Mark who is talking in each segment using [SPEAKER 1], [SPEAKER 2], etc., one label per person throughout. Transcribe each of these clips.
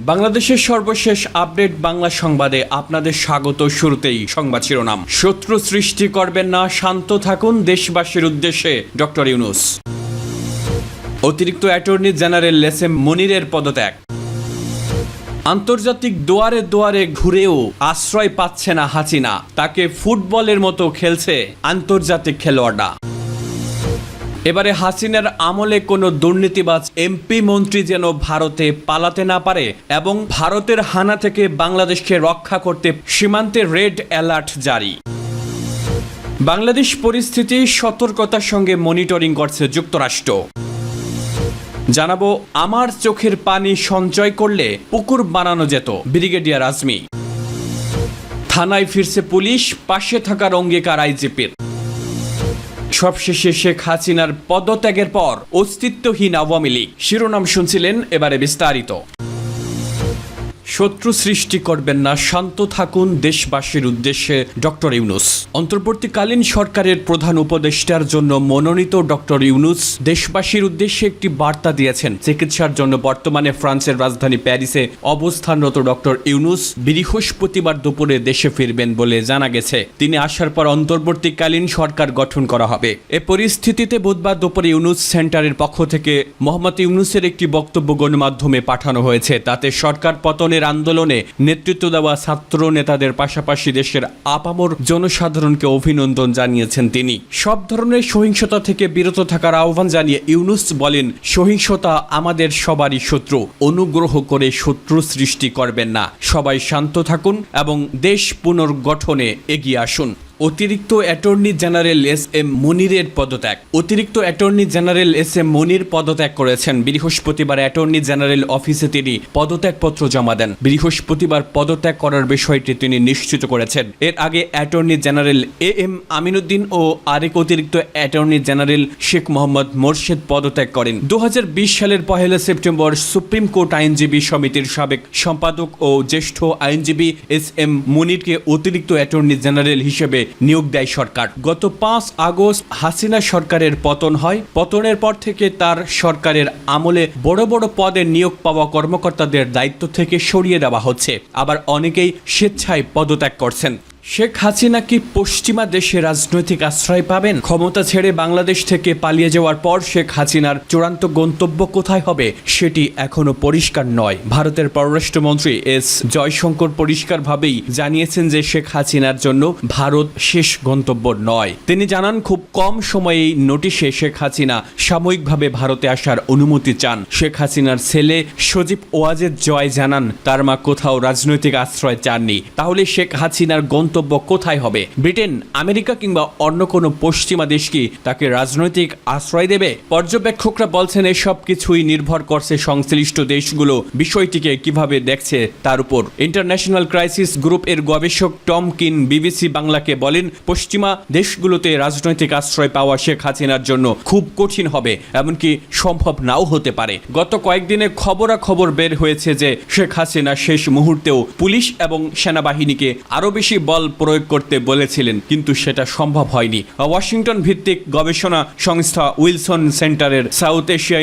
[SPEAKER 1] বাংলাদেশের সর্বশেষ আপডেট বাংলা সংবাদে আপনাদের স্বাগত। শুরুতেই সংবাদ শিরোনাম। শত্রু সৃষ্টি করবেন না, শান্ত থাকুন, দেশবাসীর উদ্দেশ্যে ডক্টর ইউনূস। অতিরিক্ত অ্যাটর্নি জেনারেল এস.এম. মনিরের পদত্যাগ। আন্তর্জাতিক দুয়ারে দুয়ারে ঘুরেও আশ্রয় পাচ্ছে না হাসিনা, তাকে ফুটবলের মতো খেলছে আন্তর্জাতিক খেলোয়াড়রা। এবারে হাসিনার আমলে কোনো দুর্নীতিবাজ এমপি মন্ত্রী যেন ভারতে পালাতে না পারে এবং ভারতের হানা থেকে বাংলাদেশকে রক্ষা করতে সীমান্তে রেড অ্যালার্ট জারি। বাংলাদেশ পরিস্থিতি সতর্কতার সঙ্গে মনিটরিং করছে যুক্তরাষ্ট্র। জানাবো, আমার চোখের পানি সঞ্চয় করলে পুকুর বানানো যেত, ব্রিগেডিয়ার আজমি। থানায় ফিরছে পুলিশ, পাশে থাকার অঙ্গীকার আইজিপির। সবশেষে শেখ হাসিনার পদত্যাগের পর অস্তিত্বহীন আওয়ামী লীগ। শিরোনাম শুনছিলেন, এবারে বিস্তারিত। শত্রু সৃষ্টি করবেন না, শান্ত থাকুন, দেশবাসীর উদ্দেশ্যে ডক্টর ইউনূস। অন্তর্বর্তীকালীন সরকারের প্রধান উপদেষ্টার জন্য মনোনীত ডক্টর ইউনূস দেশবাসীর উদ্দেশ্যে একটি বার্তা দিয়েছেন। চিকিৎসার জন্য বর্তমানে ফ্রান্সের রাজধানী প্যারিসে অবস্থানরত ডক্টর ইউনূস বৃহস্পতিবার দুপুরে দেশে ফিরবেন বলে জানা গেছে। তিনি আসার পর অন্তর্বর্তীকালীন সরকার গঠন করা হবে। এ পরিস্থিতিতে বুধবার দুপুরে ইউনূস সেন্টারের পক্ষ থেকে মোহাম্মদ ইউনূসের একটি বক্তব্য গণমাধ্যমে পাঠানো হয়েছে। তাতে সরকার পতনের আন্দোলনে নেতৃত্ব দেওয়া ছাত্র নেতাদের পাশাপাশি দেশের আপামর জনসাধারণকে অভিনন্দন জানিয়েছেন তিনি। সব ধরনের সহিংসতা থেকে বিরত থাকার আহ্বান জানিয়ে ইউনূস বলেন, সহিংসতা আমাদের সবারই শত্রু, অনুগ্রহ করে শত্রু সৃষ্টি করবেন না, সবাই শান্ত থাকুন এবং দেশ পুনর্গঠনে এগিয়ে আসুন। অতিরিক্ত অ্যাটর্নি জেনারেল এস.এম. মনিরের পদত্যাগ। অতিরিক্ত অ্যাটর্নি জেনারেল এস.এম. মনির পদত্যাগ করেছেন। বৃহস্পতিবার অ্যাটর্নি জেনারেল অফিসে তিনি পদত্যাগপত্র জমা দেন। বৃহস্পতিবার পদত্যাগ করার বিষয়টি তিনি নিশ্চিত করেছেন। এর আগে অ্যাটর্নি জেনারেল এ.এম. আমিনুদ্দিন ও আরেক অতিরিক্ত অ্যাটর্নি জেনারেল শেখ মোহাম্মদ মোরশেদ পদত্যাগ করেন। 2020 সালের 1 সেপ্টেম্বর সুপ্রিম কোর্ট আইনজীবী সমিতির সাবেক সম্পাদক ও জ্যেষ্ঠ আইনজীবী এস.এম. মনিরকে অতিরিক্ত অ্যাটর্নি জেনারেল হিসেবে নিয়োগ দেয় সরকার। গত 5 আগস্ট হাসিনা সরকারের পতন হয়। পতনের পর থেকে তার সরকারের আমলে বড় বড় পদে নিয়োগ পাওয়া কর্মকর্তাদের দায়িত্ব থেকে সরিয়ে দেওয়া হচ্ছে, আবার অনেকেই স্বেচ্ছায় পদত্যাগ করছেন। শেখ হাসিনা কি পশ্চিমা দেশে রাজনৈতিক আশ্রয় পাবেন? ক্ষমতা ছেড়ে বাংলাদেশ থেকে পালিয়ে যাওয়ার পর শেখ হাসিনার চূড়ান্ত গন্তব্য কোথায় হবে সেটি এখনো পরিষ্কার নয়। ভারতের পররাষ্ট্রমন্ত্রী এস জয়শঙ্কর পরিষ্কারভাবেই জানিয়েছেন যে শেখ হাসিনার জন্য ভারত শেষ গন্তব্য নয়। তিনি জানান, খুব কম সময়েই নোটিশে শেখ হাসিনা সাময়িকভাবে ভারতে আসার অনুমতি চান। শেখ হাসিনার ছেলে সজীব ওয়াজেদ জয় জানান, তার মা কোথাও রাজনৈতিক আশ্রয় চাননি। তাহলে শেখ হাসিনার গন্তব্য কোথায় হবে? ব্রিটেন, আমেরিকা কিংবা অন্য কোনো পশ্চিমা দেশ কি তাকে রাজনৈতিক আশ্রয় দেবে? পর্যবেক্ষকরা বলছেন, এসব কিছুই নির্ভর করছে সংশ্লিষ্ট দেশগুলো বিষয়টিকে কিভাবে দেখছে তার উপর। ইন্টারন্যাশনাল ক্রাইসিস গ্রুপ এর গবেষক টম কিন বিবিসি বাংলাকে বলেন, পশ্চিমা দেশগুলোতে রাজনৈতিক আশ্রয় পাওয়া শেখ হাসিনার জন্য খুব কঠিন হবে, এমনকি সম্ভব নাও হতে পারে। গত কয়েকদিনে খবরাখবর বের হয়েছে যে শেখ হাসিনা শেষ মুহূর্তেও পুলিশ এবং সেনাবাহিনীকে আরও বেশি বল প্রয়োগ করতে বলেছিলেন, কিন্তু সেটা সম্ভব হয়নি। ওয়াশিংটন ভিত্তিক গবেষণা সংস্থা উইলসন সেন্টারের সাউথ এশিয়া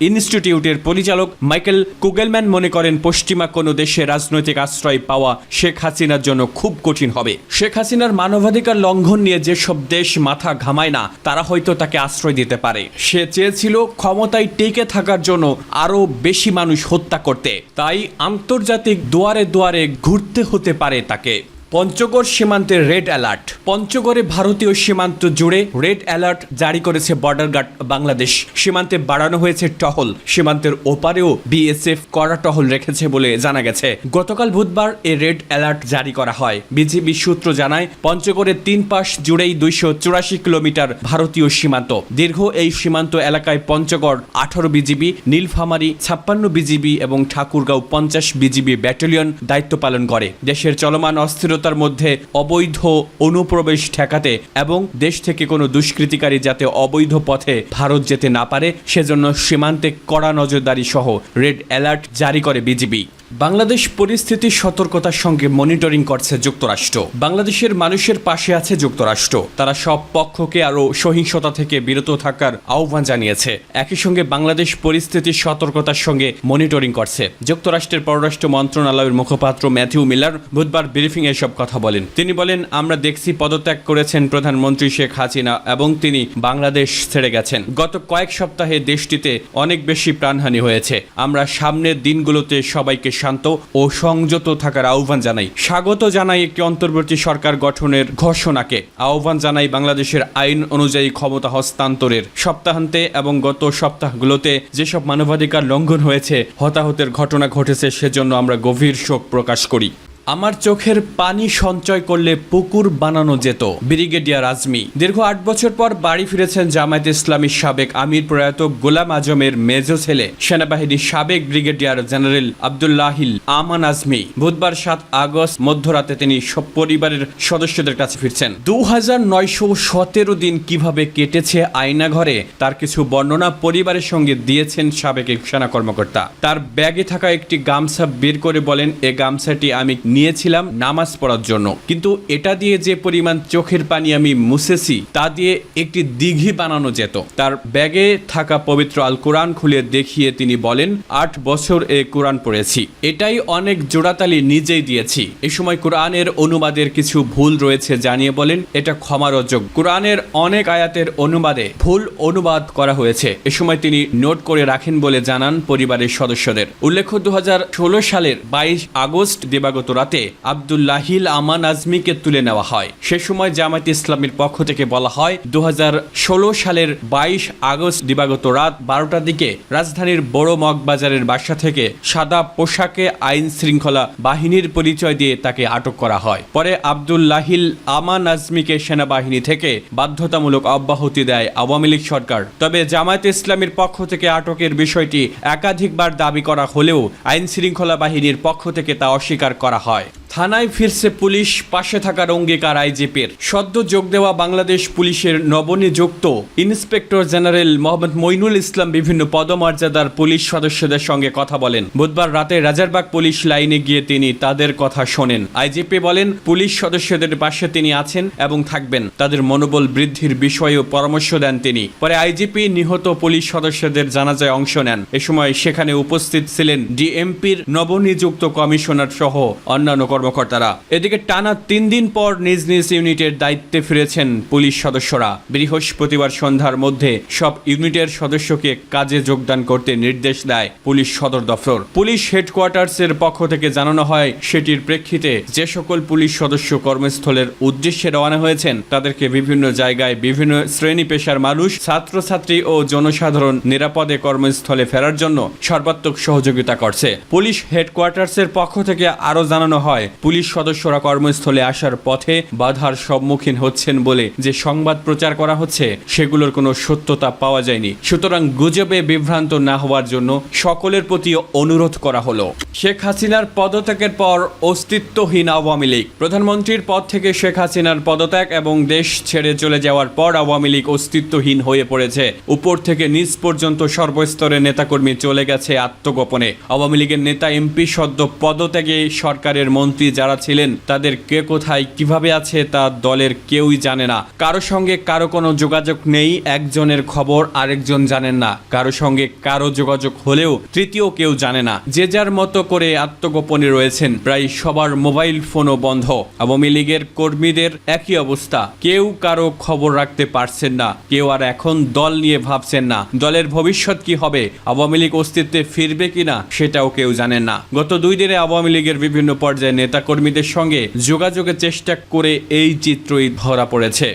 [SPEAKER 1] ইনস্টিটিউটের পরিচালক মাইকেল কুগেলম্যান মনে করেন, পশ্চিমা কোনো দেশে রাজনৈতিক আশ্রয় পাওয়া শেখ হাসিনার জন্য খুব কঠিন হবে। শেখ হাসিনার মানবাধিকার লঙ্ঘন নিয়ে যেসব দেশ মাথা ঘামায় না, তারা হয়তো তাকে আশ্রয় দিতে পারে। সে চেয়েছিল ক্ষমতায় টিকে থাকার জন্য আরও বেশি মানুষ হত্যা করতে, তাই আন্তর্জাতিক দুয়ারে দুয়ারে ঘুরতে হতে পারে তাকে। পঞ্চগড় সীমান্তে রেড অ্যালার্ট। পঞ্চগড়ে ভারতীয় সীমান্ত জুড়ে রেড অ্যালার্ট জারি করেছে বর্ডার গার্ড বাংলাদেশ। সীমান্তে বাড়ানো হয়েছে টহল। সীমান্তের ওপারেও বিএসএফ কড়া টহল রেখেছে বলে জানা গেছে। গতকাল বুধবার এই রেড অ্যালার্ট জারি করা হয়। বিজিবি সূত্র জানায়, পঞ্চগড়ের 3 পাশ জুড়েই 284 কিলোমিটার ভারতীয় সীমান্ত। দীর্ঘ এই সীমান্ত এলাকায় পঞ্চগড় 18 বিজিবি, নীলফামারী 56 বিজিবি এবং ঠাকুরগাঁও 50 বিজিবি ব্যাটালিয়ন দায়িত্ব পালন করে। দেশের চলমান অস্থিরতা মধ্যে অবৈধ অনুপ্রবেশ ঠেকাতে এবং দেশ থেকে কোনো দুষ্কৃতিকারী যাতে অবৈধ পথে ভারত যেতে না পারে সেজন্য সীমান্তে কড়া নজরদারি সহ রেড অ্যালার্ট জারি করে বিজিবি। বাংলাদেশ পরিস্থিতির সতর্কতার সঙ্গে মনিটরিং করছে যুক্তরাষ্ট্র। বাংলাদেশের মানুষের পাশে আছে যুক্তরাষ্ট্র। তারা সব পক্ষকে আরও সহিংসতা থেকে বিরত থাকার আহ্বান জানিয়েছে। একই সঙ্গে বাংলাদেশ পরিস্থিতির সতর্কতার সঙ্গে মনিটরিং করছে। যুক্তরাষ্ট্রের পররাষ্ট্র মন্ত্রণালয়ের মুখপাত্র ম্যাথিউ মিলার বুধবার ব্রিফিং এসব কথা বলেন। তিনি বলেন, আমরা দেখছি পদত্যাগ করেছেন প্রধানমন্ত্রী শেখ হাসিনা এবং তিনি বাংলাদেশ ছেড়ে গেছেন। গত কয়েক সপ্তাহে দেশটিতে অনেক বেশি প্রাণহানি হয়েছে। আমরা সামনের দিনগুলোতে সবাইকে শান্ত ও সংযত থাকার আহ্বান জানাই। স্বাগত জানাই একটি অন্তর্বর্তী সরকার গঠনের ঘোষণাকে। আহ্বান জানাই বাংলাদেশের আইন অনুযায়ী ক্ষমতা হস্তান্তরের। সপ্তাহান্তে এবং গত সপ্তাহগুলোতে যেসব মানবাধিকার লঙ্ঘন হয়েছে, হতাহতের ঘটনা ঘটেছে, সেজন্য আমরা গভীর শোক প্রকাশ করি। আমার চোখের পানি সঞ্চয় করলে পুকুর বানানো যেত, ব্রিগেডিয়ার আজমি। দীর্ঘ 8 বছর পর বাড়ি ফিরেছেন জামায়াতে ইসলামীর সাবেক আমির প্রয়াত গোলাম আজমের মেজ ছেলে, সেনাবাহিনীর সাবেক ব্রিগেডিয়ার জেনারেল আব্দুল্লাহিল আমান আজমি। বুধবার 7 আগস্ট মধ্যরাতে তিনি সব পরিবারের সদস্যদের কাছে ফিরছেন। 2917 দিন কিভাবে কেটেছে আয়নাঘরে তার কিছু বর্ণনা পরিবারের সঙ্গে দিয়েছেন সাবেক এক সেনা কর্মকর্তা। তার ব্যাগে থাকা একটি গামছা বের করে বলেন, এ গামছাটি আমি নিয়েছিলাম নামাজ পড়ার জন্য, কিন্তু এটা দিয়ে যে পরিমাণ চোখের পানি আমি মুছেছি তা দিয়ে একটি দিঘি বানানো যেত। তার ব্যাগে থাকা পবিত্র আল কোরআন খুলে দেখিয়ে তিনি বলেন, 8 বছর এ কোরআন পড়েছি, এটাই অনেক জোড়াতালি নিজেই দিয়েছি। এই সময় কোরআনের অনুবাদের কিছু ভুল রয়েছে জানিয়ে বলেন, এটা ক্ষমার অযোগ্য। কোরআনের অনেক আয়াতের অনুবাদে ভুল অনুবাদ করা হয়েছে। এ সময় তিনি নোট করে রাখেন বলে জানান পরিবারের সদস্যদের। উল্লেখ্য, 2016 সালের 22 আগস্ট দিবাগত রাতে আব্দুল্লাহিল আমান আজমিকে তুলে নেওয়া হয়। সে সময় জামায়াতে ইসলামীর পক্ষ থেকে বলা হয়, 2016 সালের 22 আগস্ট দিবাগত রাত 12টার দিকে রাজধানীর বড় মগবাজারের বাসা থেকে সাদা পোশাকে আইন শৃঙ্খলা বাহিনীর পরিচয় দিয়ে তাকে আটক করা হয়। পরে আব্দুল্লাহিল আমান আজমিকে সেনাবাহিনী থেকে বাধ্যতামূলক অব্যাহতি দেয় আওয়ামী লীগ সরকার। তবে জামায়াতে ইসলামীর পক্ষ থেকে আটকের বিষয়টি একাধিকবার দাবি করা হলেও আইন শৃঙ্খলা বাহিনীর পক্ষ থেকে তা অস্বীকার করা হয়। থানায় ফিরছে পুলিশ, পাশে থাকার অঙ্গীকার আইজিপির। সদ্য যোগ দেওয়া বাংলাদেশ পুলিশের নবনিযুক্ত ইন্সপেক্টর জেনারেল মোহাম্মদ মইনুল ইসলাম বিভিন্ন পদমর্যাদার পুলিশ সদস্যদের সঙ্গে কথা বলেন। বুধবার রাতে রাজারবাগ পুলিশ লাইনে গিয়ে তিনি তাদের কথা শোনেন। আইজিপি বলেন, পুলিশ সদস্যদের পাশে তিনি আছেন এবং থাকবেন। তাদের মনোবল বৃদ্ধির বিষয়েও পরামর্শ দেন তিনি। পরে আইজিপি নিহত পুলিশ সদস্যদের জানাজায় অংশ নেন। এ সময় সেখানে উপস্থিত ছিলেন ডিএমপির নবনিযুক্ত কমিশনার সহ অন্যান্য কর্মকর্তারা। এদিকে টানা 3 দিন পর নিজ নিজ ইউনিটের দায়িত্বে ফিরেছেন পুলিশ সদস্যরা। বৃহস্পতিবার সন্ধ্যার মধ্যে সব ইউনিটের সদস্যকে কাজে যোগদান করতে নির্দেশ দেয় পুলিশ সদর দফতর। পুলিশ হেডকোয়ার্টার্সের পক্ষ থেকে জানানো হয়, সেটির প্রেক্ষিতে যে সকল পুলিশ সদস্য কর্মস্থলের উদ্দেশ্যে রওনা হয়েছেন তাদেরকে বিভিন্ন জায়গায় বিভিন্ন শ্রেণী পেশার মানুষ, ছাত্রছাত্রী ও জনসাধারণ নিরাপদে কর্মস্থলে ফেরার জন্য সর্বাত্মক সহযোগিতা করছে। পুলিশ হেডকোয়ার্টার্সের পক্ষ থেকে আরও জানানো হয়, পুলিশ সদস্যরা কর্মস্থলে আসার পথে বাধার সম্মুখীন হচ্ছেন বলে যে সংবাদ প্রচার করা হচ্ছে সেগুলোর কোনো সত্যতা পাওয়া যায়নি। সুতরাং গুজবে বিভ্রান্ত না হওয়ার জন্য সকলের প্রতি অনুরোধ করা হলো। শেখ হাসিনার পদত্যাগের পর অস্তিত্বহীন আওয়ামী লীগ। প্রধানমন্ত্রীর পদ থেকে শেখ হাসিনার পদত্যাগ এবং দেশ ছেড়ে চলে যাওয়ার পর আওয়ামী লীগ অস্তিত্বহীন হয়ে পড়েছে। উপর থেকে নিচ পর্যন্ত সর্বস্তরের নেতাকর্মী চলে গেছে আত্মগোপনে। আওয়ামী লীগের নেতা এমপি সদ্য পদত্যাগে সরকারের মন্ত্রী যারা ছিলেন তাদের কে কোথায় কিভাবে আছে তা দলের কেউই জানে না। কারো সঙ্গে কারো কোনো যোগাযোগ নেই, একজনের খবর আরেকজন জানেন না। কারো সঙ্গে কারো যোগাযোগ হলেও তৃতীয় কেউ জানে না। যে যার মতো করে আত্মগোপনে রয়েছেন। প্রায় সবার মোবাইল ফোনও বন্ধ। আওয়ামী লীগের কর্মীদের একই অবস্থা। কেউ কারো খবর রাখতে পারছেন না। কেউ আর এখন দল নিয়ে ভাবছেন না। দলের ভবিষ্যৎ কি হবে, আওয়ামী লীগ অস্তিত্বে ফিরবে কিনা সেটাও কেউ জানেন না। গত 2 দিনে আওয়ামী লীগের বিভিন্ন পর্যায়ে নেতাকর্মীদের সঙ্গে যোগাযোগের চেষ্টা করে এই চিত্রই ধরা পড়েছে।